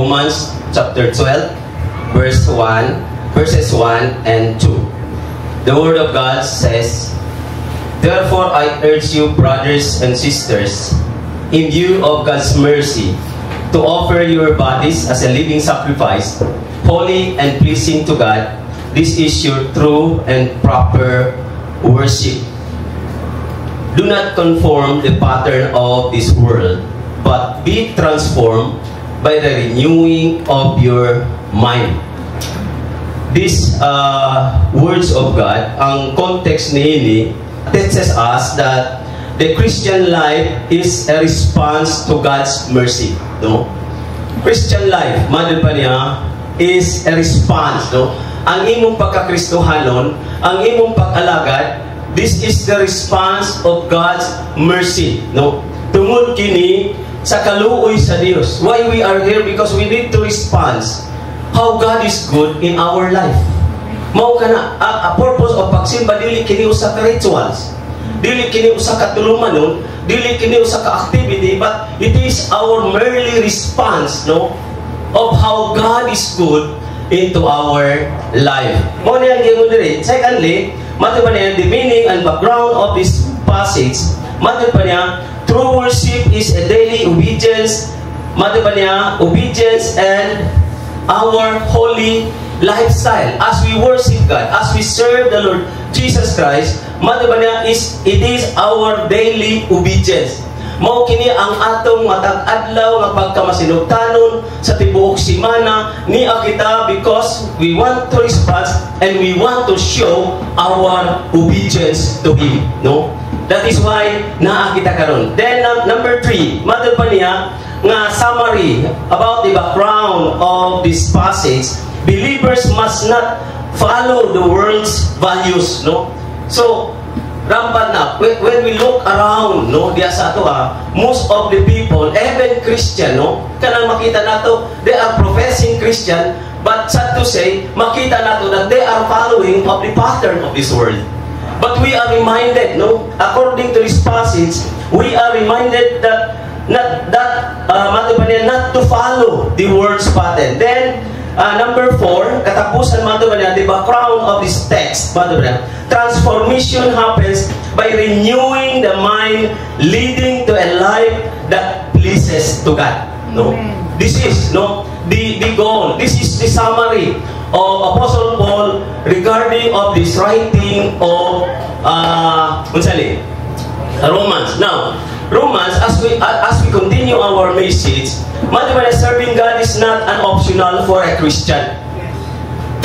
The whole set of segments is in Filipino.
Romans chapter 12, verses 1 and 2. The Word of God says, "Therefore I urge you, brothers and sisters, in view of God's mercy, to offer your bodies as a living sacrifice, holy and pleasing to God. This is your true and proper worship. Do not conform the pattern of this world, but be transformed by the renewing of your mind." These words of God, ang context ni teaches us that the Christian life is a response to God's mercy. No? Christian life, madal pa niya, is a response. No? Ang imong pagkakristohanon, ang imong pag-alagad, this is the response of God's mercy. No? Tungod kini sa kaluoy sa Dios. Why we are here? Because we need to respond how God is good in our life. Mao kana a purpose of pagsimba, dili kini usa ka rituals, dili kini usa ka tulumanon, dili kini usa ka activity, but it is our merely response, no, of how God is good into our life. Mao ni ang giingon diri. Secondly, mato pa niya the meaning and background of this passage. Mato pa niya, true worship is a daily obedience. Mato pa niya, obedience and our holy lifestyle as we worship God, as we serve the Lord Jesus Christ. Mato pa niya, it is our daily obedience. Mao kini ang atong matag adlaw nga pagkamasinugtanon sa tibuok semana niya kita, because we want to respond and we want to show our obedience to Him. No? That is why naa kita karon. Then number 3, mato pa niya nga summary about the background of this passage. Believers must not follow the world's values. No? So rampant na. When we look around, no, diya sa ato most of the people, even Christian, no, kanang makita nato, they are professing Christian, but sad to say, makita nato that they are following of the pattern of this world. But we are reminded, no, according to this passage, we are reminded that not to follow the world's pattern. Then number 4, katapusan the background of this text. Transformation happens by renewing the mind, leading to a life that pleases to God. No, this is the goal. This is the summary of Apostle Paul regarding of this writing of Romans. Now, Romans, as we continue our message, serving God is not an optional for a Christian.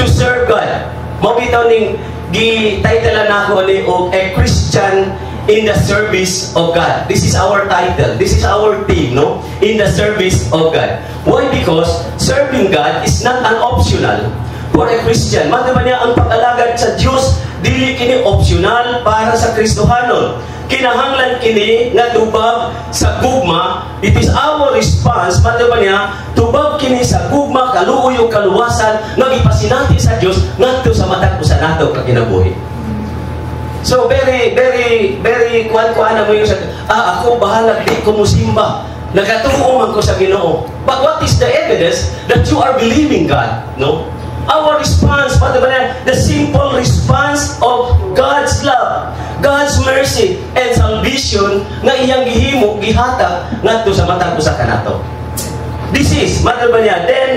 To serve God, mabitaw ning gi-title na ako ni og a Christian in the service of God. This is our title. This is our theme, no? In the service of God. Why? Because serving God is not an optional for a Christian. Madama niya ang pag-alagad sa Diyos, dili kini optional para sa Kristohanon. Kinahanglan kini nga tubag sa gugma. It is our response, madama niya, tubag kini sa gugma, kaluoy o kaluwasan, nga gipasinati sa Diyos ngadto sa matag usa nato kaginabuhi. So very kuan na mo yung ako bahala, di ko musimba, nagatuo man ko sa Ginoo. But what is the evidence that you are believing God? No? Our response, the simple response of God's love, God's mercy, and salvation nga iyang gihimo, gihatag ngadto sa matag usa kanato. This is, then,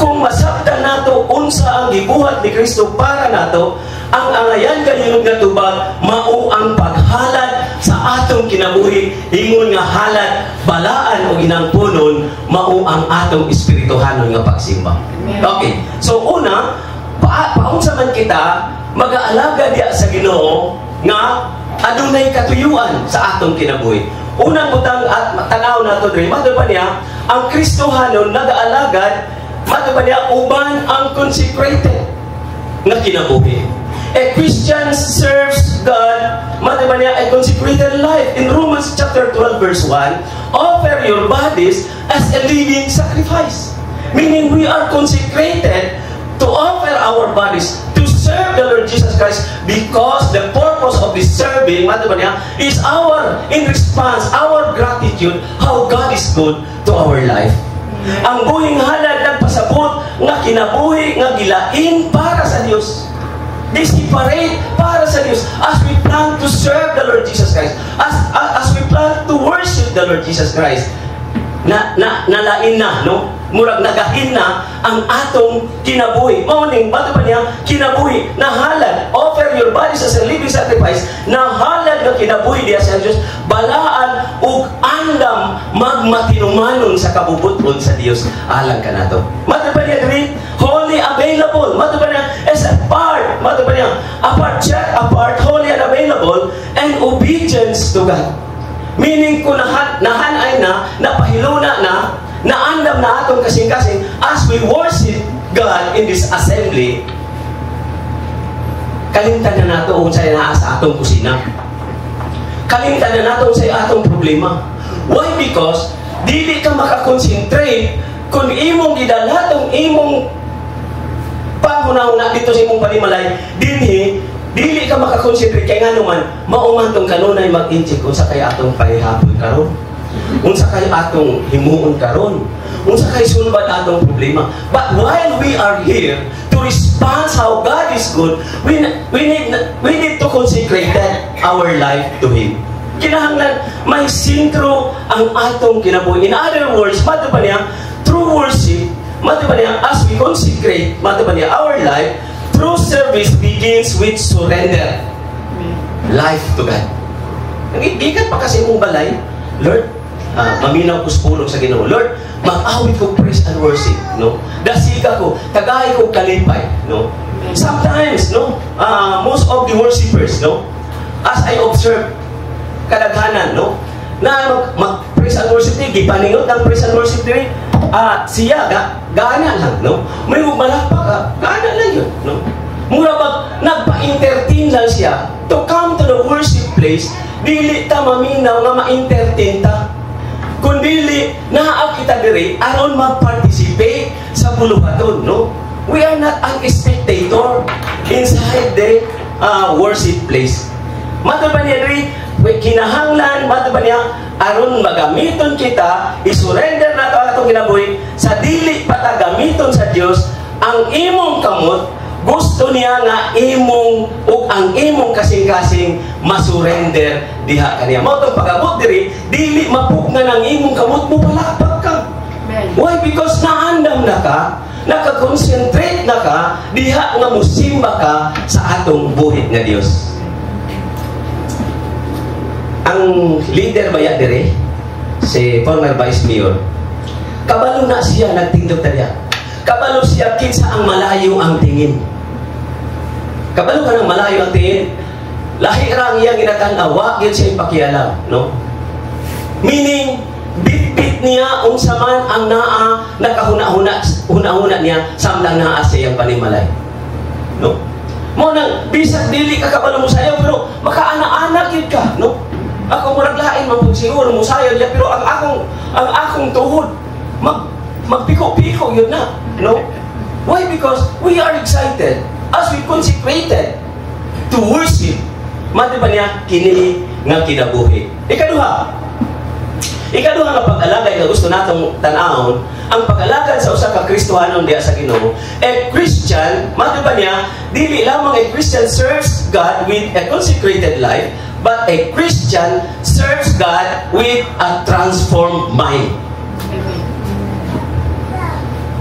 kung masabtan nato unsa ang gibuhat ni Kristo para nato, ang angayan kanilang natubag, mao ang paghalad sa atong kinabuhi, ingon nga halad, balaan o ginangpunon, mao ang atong espirituhanon nga pagsimba. Okay, so una, paunsa man kita, mag-aalaga diya sa Ginoo, nga adunay katuyuan sa atong kinabuhi. Unang butang at tanaw na ito, ang Kristohanon nag-aalagad, uban ang consecrated na kinabuhi. A Christian serves God, a consecrated life. In Romans chapter 12 verse 1, offer your bodies as a living sacrifice. Meaning we are consecrated to offer our bodies to serve the Lord Jesus Christ, because the purpose of this serving is our, in response, our gratitude, how God is good to our life. Ang buhing halad nagpasabot nga kinabuhi nga gilain para sa Dios. Separate para sa Diyos as we plan to serve the Lord Jesus Christ, as we plan to worship the Lord Jesus Christ. Nalain na, no? Murag nagahin na ang atong kinabuhi. Morning, bato pa niya, kinabuhi na halad. Offer your bodies as a living sacrifice na halad na kinabuhi diya sa Diyos. Balaan ug andam magmatinumanon sa kabubuton sa Dios. Alang ka na to. Bato pa niya, holy available. Bato pa niya, as a part. Bato pa niya, check apart, holy and available, and obedience to God. Meaning kung nahanay na, napahiluna na, naandam na atong kasing-kasing as we worship God in this assembly, kalimtan na nato kung sa'yo naa sa atong kusina. Kalimtan na nato kung sa'yo atong problema. Why? Because dili ka makakonsentrate kung imong gidalatong imong panghuna-huna dito sa imong panimalay, dili ka makakonsentrate kay nga naman mauman tong kanunay mag-inject unsa kay atong pahihapon karon, unsa kay atong himuon karon, unsa kay sulbad atong problema. But while we are here to respond how God is good, we need to consecrate our life to Him. Kinahanglan may sintro ang atong kinabuhi. In other words, mato pa niya, through worship, mato pa niya, as we consecrate, mato pa niya, our life, true service begins with surrender. Life to God. Ikat pa kasi mong balay, Lord, maminaw ko spulong sa Ginoo. Lord, mag-awit ko praise and worship, no? Dasika ko, tagay ko kalipay, no? Sometimes, no, most of the worshipers, no, as I observe, kadaghanan, no, na mag-praise and worship din, gipaningot ng praise and worship din, siya, gana lang, no? May malakpak ka, gana lang yun, no? Mura pag nagpa-entertain lang siya to come to the worship place, dili ta maminaw nga ma-entertain ta. Kung dili, nahaak kita diri, aron mag-participate sa buluhaton, no? We are not an spectator inside the worship place. Mato ba niya diri, kinahanglan, mato ba niya, aron magamiton kita, isurrender na ito atong kinabuhi, sa dili patagamiton sa Dios ang imong kamot, gusto niya nga imong o ang imong kasing-kasing masurrender diha kaniya. Mao tong pagabot diri, dili mapugna ng imong kamot mo, palakpak ka. Why? Because naandam na ka, nakakonsentrate na ka, diha nga musimba ka sa atong buhit nga Dios. Ang leader baya dire, si former Vice Mayor, kabalo na siya nagtindog talya. Kabalo siya kinsa ang malayo ang tingin. Kabalo ka ng malayo ang tingin. Lahi rang iyang ginatanawa, yun siya ipakialam, no? Meaning, bit-bit niya unsa man ang naa nakahuna-huna niya samtang naa sa iyang panimalay. No? Mo nang bisag dili ka kabalo mo sayo, pero makaana-anak yun ka, no? Ako murag lain man siguro mo sayo diya, pero ang akong tuhod magpiko-piko yun na, no? Why? Because we are excited as we consecrated to worship. Mati ba niya kini nga kinabuhi. Ikaduha nga pag-alagay nga gusto natong tanahon, ang pag-alagad sa usa ka Kristohanon diya sa Ginoo. A Christian, mati ba niya, dili lamang a Christian serves God with a consecrated life, but a Christian serves God with a transformed mind.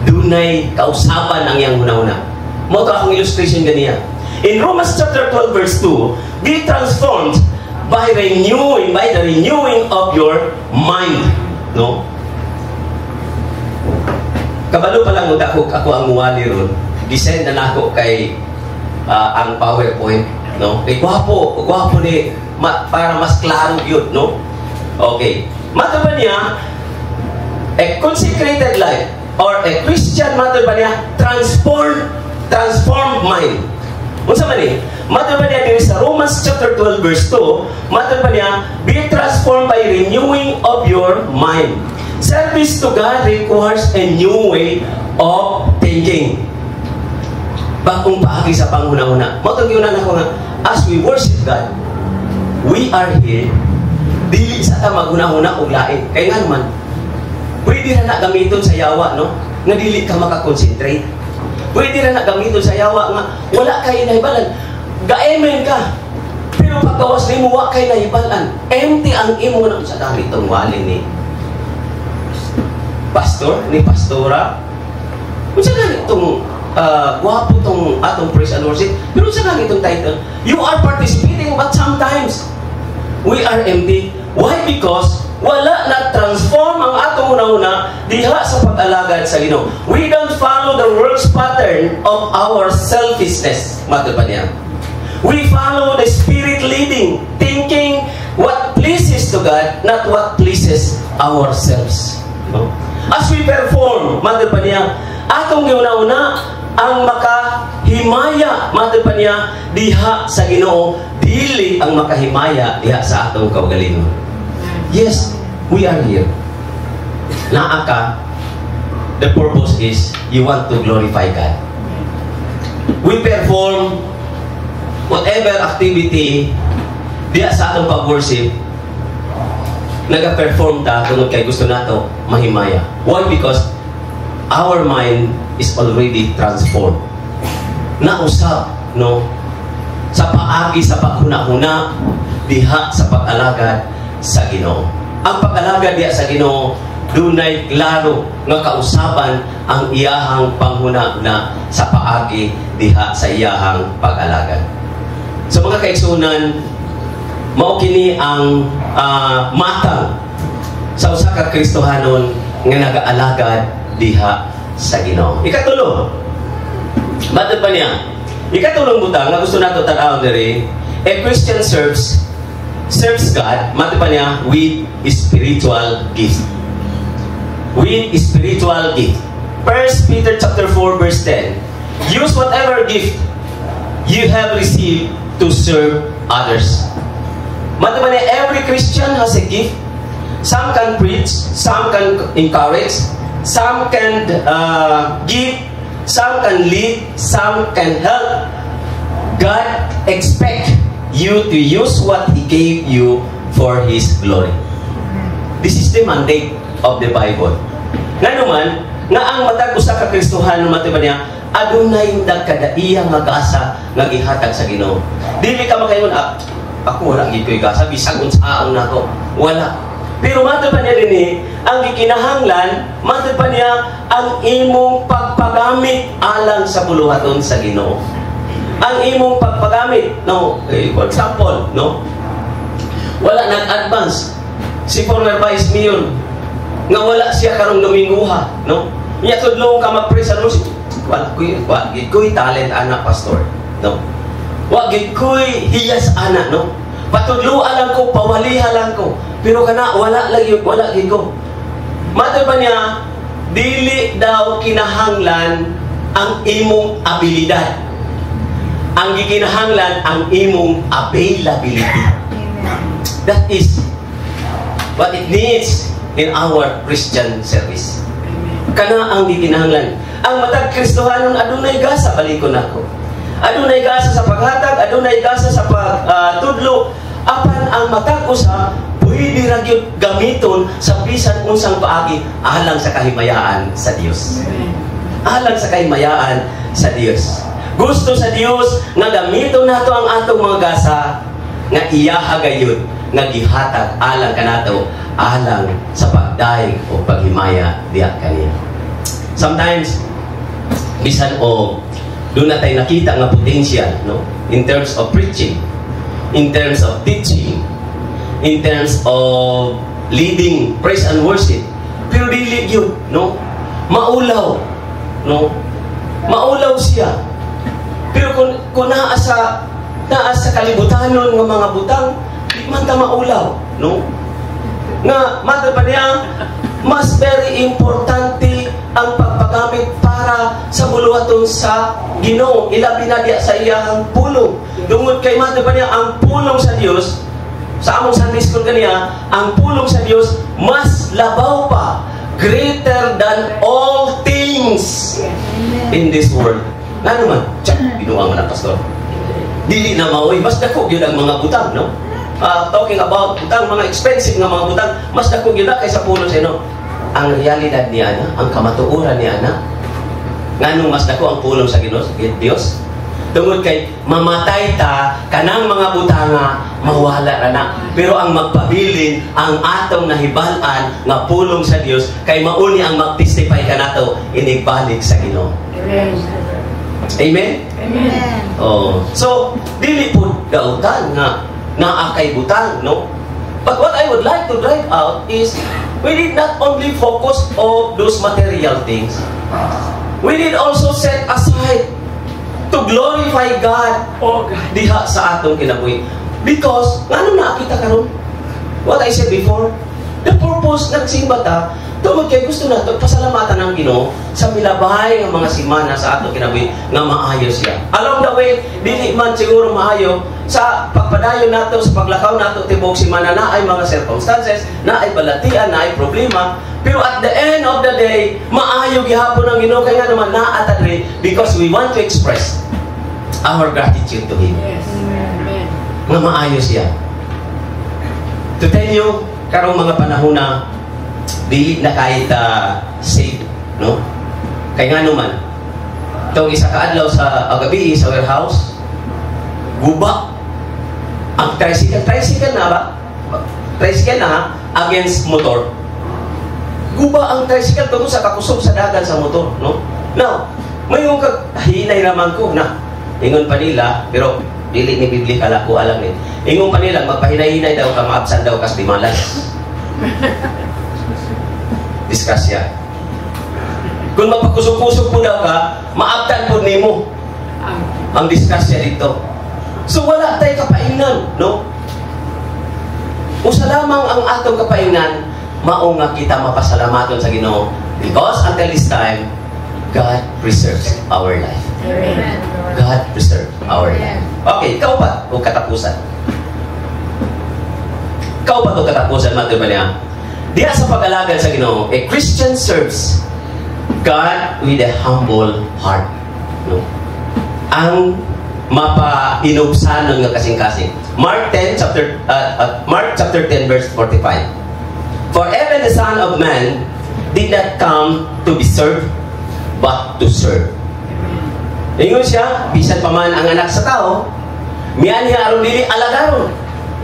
Dunay kausaban ang iyang una-una. Mo to akong illustration ganiya. In Romans chapter 12 verse 2, be transformed by the renewing of your mind. No? Kabalo pa lang ako ang muwali ron. Gisend na nako kay ang PowerPoint, no? Kay gwapo ni para mas klaro yun, no? Okay. Mato ba niya, a consecrated life or a Christian, mato ba niya, transformed mind. Unsa man ni? Mato ba niya dito sa Romans chapter 12 verse 2, mato ba niya, be transformed by renewing of your mind. Service to God requires a new way of thinking. Bagong paagi sa panghuna-una. Matong yun na ko nga, as we worship God, we are here, dili sa ta maghuna-huna og lain. Kaya nga naman, Pwede na gamiton sa yawa, no? Nga dili ka makakonsentrate. Pwede na gamiton sa yawa nga wala kay nahibalan. Gaemen ka. Pero pagkawas ni mo, wa kay nahibalan. Empty ang imo na sa damitong wali ni pastor, ni pastora. Kung sa ganitong gwapo tong atong praise and worship, pero sa ganitong title, you are participating but sometimes we are empty. Why? Because wala na transform ang atong una-una diha sa pag-alagad sa Ginoo. We don't follow the world's pattern of our selfishness. Mato pa niya. We follow the Spirit leading, thinking what pleases to God, not what pleases ourselves. No? As we perform, mato pa niya, atong una-una ang makahimaya, mato pa niya, diha sa Ginoo, dili ang makahimaya diha sa atong kaugalingon. Yes, we are here. Naa ka, the purpose is you want to glorify God. We perform whatever activity diya sa atong pag-worship, naga-perform ta kung kay gusto nato mahimaya. Why? Because our mind is already transformed. Nausap, no? Sa paagi, sa paghuna-huna, diha sa pag-alagad sa Ginoo. Ang pag-alagad diha sa Ginoo, dunay klaro nga kausapan ang iyahang panghuna na sa paagi diha sa iyahang pag-alagad. Sa mga kaigsunan, mao kini ang matang sa usa ka Kristohanon nga nag-aalagad diha sa Ginoo. Ikatulo, batid pa niya, ikatulong butang nga gusto nato tan-aw diri, a Christian serves God, batid pa niya, with spiritual gift. With spiritual gift. 1 Peter chapter 4 verse 10. Use whatever gift you have received to serve others. Batid pa niya, every Christian has a gift. Some can preach, some can encourage, some can give, some can lead, some can help. God expects you to use what He gave you for His glory. This is the mandate of the Bible. Nga naman, nga ang matag usa ka Kristohan matib niya, adunay dagkadaiya nga gasa nga gihatag sa Ginoo. Dili ka makaingon, ako wala gid koy gasa bisag unsaon nako. Wala. Pero matib pa niya dinhi, ang gikinahanglan, matib pa niya ang imong pagpagamit alang sa buluhaton sa Ginoo. Ang imong pagpagamit, no, for example, no, wala nag-advance si former Vice Mayor nga wala siya karong Dominguha, no, niya tudlong ka mag-praise and worship, wala ko'y talent anak pastor, no, wala ko'y hiyas anak, no, patudluan lang ko, pawaliha lang ko, pero kana wala lagi ko. Matod pa niya, dili daw kinahanglan ang imong abilidad. Ang gikinahanglan ang imong availability. That is what it needs in our Christian service. Kana ang gikinahanglan. Ang matag Kristohanon adunay gasa balikon nako. Adunay gasa sa paghatag, adunay gasa sa pagtudlo. Apan ang matag usa pwede ra gyud gamiton sa bisan unsang paagi alang sa kahimayaan sa Dios. Alang sa kahimayaan sa Dios. Gusto sa Dios nga gamiton nato ang atong mga gasa nga iyaha gayud nga gihatag alang kanato alang sa pagdaig o paghimaya diha kaniya. Sometimes bisan o doon na tayo nakita nga potential, no, in terms of preaching, in terms of teaching, in terms of leading praise and worship, pero dili yun, no, maulaw, no, maulaw siya. Pero kung naa sa kalibutanon ng mga butang, di man ta maulaw, no? Nga, mata pa niya, mas very importante ang pagpagamit para sa buluhaton sa Ginoo. Ilabi na diya sa iyang pulong. Dungod kay mata pa niya, ang pulong sa Dios, sa among Sunday School kaniya, ang pulong sa Dios, mas labaw pa, greater than all things in this world. Nga naman, binuang na pastor. Dili na maoy, mas dako yun ang mga butang, no? Talking about butang, mga expensive nga mga butang, mas dako yun na kaysa pulo sa ino. ang realidad ni ana, ang kamatuoran ni ana. Nganong mas dako ang pulong sa Dios? Tungod kay mamatay ta, kanang mga butanga mawala ra na. Pero ang magpabilin ang atong nahibalan nga pulong sa Dios kay mauni ang magtestify kanato inigbalik sa Ginoo. Amen. Amen. Amen. Oh, so dili pud dautan nga naa kay butang, no? But what I would like to drive out is we did not only focus on those material things. We did also set aside to glorify God diha sa atong kinabuhi. Because, ngano na kita karon? What I said before, the purpose ng simba ta, tungod kay gusto nato pasalamatan ang Ginoo sa milabay nga mga simana sa atong kinabuhi nga maayo siya. Along the way, dili man siguro maayo sa pagpadayon nato sa paglakaw nato tibok simana na ay mga circumstances, na ay balatian, na ay problema. Pero at the end of the day, maayo gihapon ang Ginoo kay nga naman naatadre because we want to express our gratitude to Him. Yes. Amen. Nga maayo siya. To tell you, karong mga panahon na dili na kahit safe, no? Kay nga naman, itong isa kaadlaw sa gabi sa warehouse, guba ang tricycle na ba? Tricycle na ha? Against motor. Guba ang tricycle tungkol sa kakusog sa dagan sa motor, no? Now, mayroong hinay naman ko na ingon pa nila, pero dili ni Biblia kala ko alam ni. Ingon pa nila magpahinay-hinay daw ka maabsan daw kas di malas. Diskusya. Kung magpakusog-kusog po daw ka, maabtan po nimo ang diskusya dito. So wala tay kapainan, no? Usa lamang ang atong kapainan, mao nga kita mapasalamaton sa Ginoo because until this time God preserves our life. Amen. God preserves our life. Okay, ikaw pa o katapusan? Ikaw pa o katapusan, Mate Banya? Diya sa pag-alagad sa Ginoo, a Christian serves God with a humble heart. No? Ang mapa-inubsanon nga kasing-kasing. Mark 10 chapter 10 verse 45. For even the Son of Man did not come to be served, but to serve. Ingon siya, bisan pa man ang anak sa tao, miyan niya aron dili alagaron,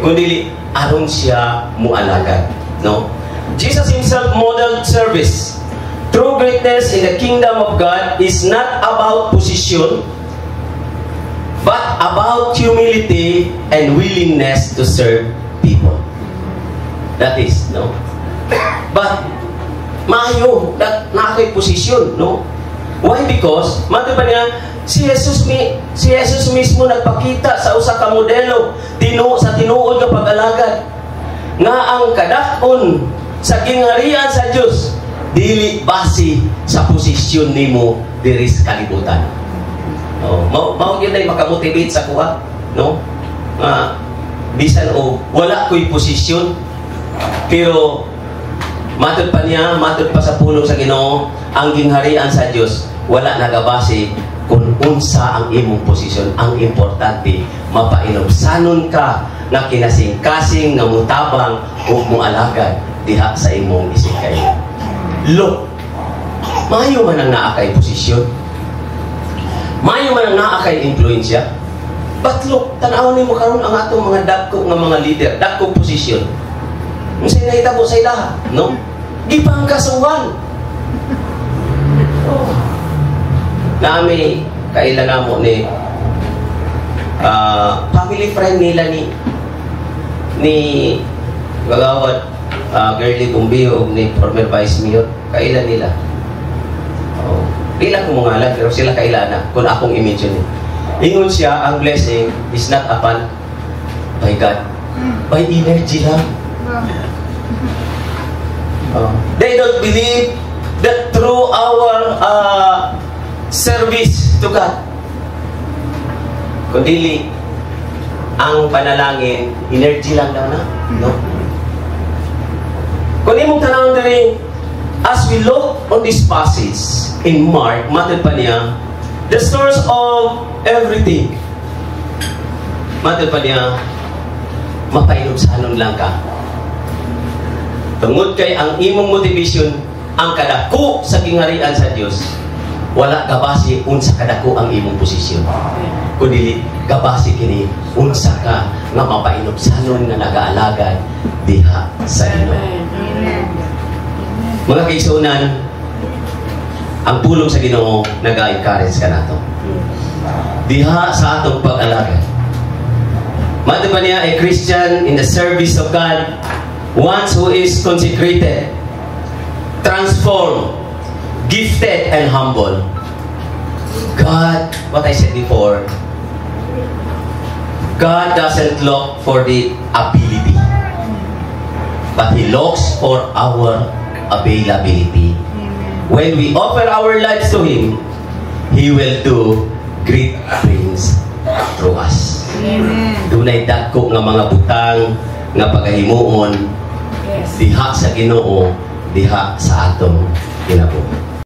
kundi aron siya mualagad. No? Jesus Himself modeled service. True greatness in the kingdom of God is not about position, but about humility and willingness to serve people. That is, no? But maayo na ako'y posisyon, no? Why? Because mati pa niya si Jesus mismo nagpakita sa usa ka modelo sa tinuod nga pag-alagad nga ang kadakon sa kingharian sa Dios dili base sa posisyon nimo diri sa kalibutan. Oh, mao gyud ay makamotivate sa kuha, no? Bisan o wala ko'y posisyon pero matod pa niya, matod pa sa pulong sa Ginoo, ang gingharian sa Dios wala nagabase kung unsa ang imong posisyon. Ang importante, mapainobsanon ka na kinasing-kasing nga mutabang ug mualagad diha sa imong isikay. Look, maayo man ang naa kay posisyon. Maayo man ang naa kay influensya. But look, tanaw nimo karon ang atong mga dagko nga mga leader, dagko posisyon. Unsay nahitabo sa ilaha, no? Gipangkasuhan. Oh. Nami kailan mo ni family friend nila ni Gagawad Girly Bumbio o ni former Vice Mayor, kailan nila. Oh. Pila ko mga alam, pero sila kailan na kung akong i-mention ni. Ingon siya, ang blessing is not upon by God, by energy lang. They don't believe that through our service to God, kundi ang panalangin, energy lang daw na, no? Kung imong tanawon diri, as we look on this passage in Mark, matod pa niya, the source of everything, matod pa niya, mapainubsanon lang ka. Tungod kay ang imong motivation ang kadako sa kingharian sa Dios wala gabasi unsa kadako ang imong posisyon, kundi gabasi kini unsa ka nga mapainobsanon nga nagaalagad diha sa Ginoo. Mga kaigsuonan, ang pulong sa Ginoo naga-encourage ka nato diha sa atong pag-alagad. Mado ba niya a Christian in the service of God, one who is consecrated, transformed, gifted, and humble. God, what I said before, God doesn't look for the ability, but He looks for our availability. When we offer our lives to Him, He will do great things through us. Dunay dako nga mga butang nga pagahimuon diha sa Ginoo, diha sa atong kinabuhi.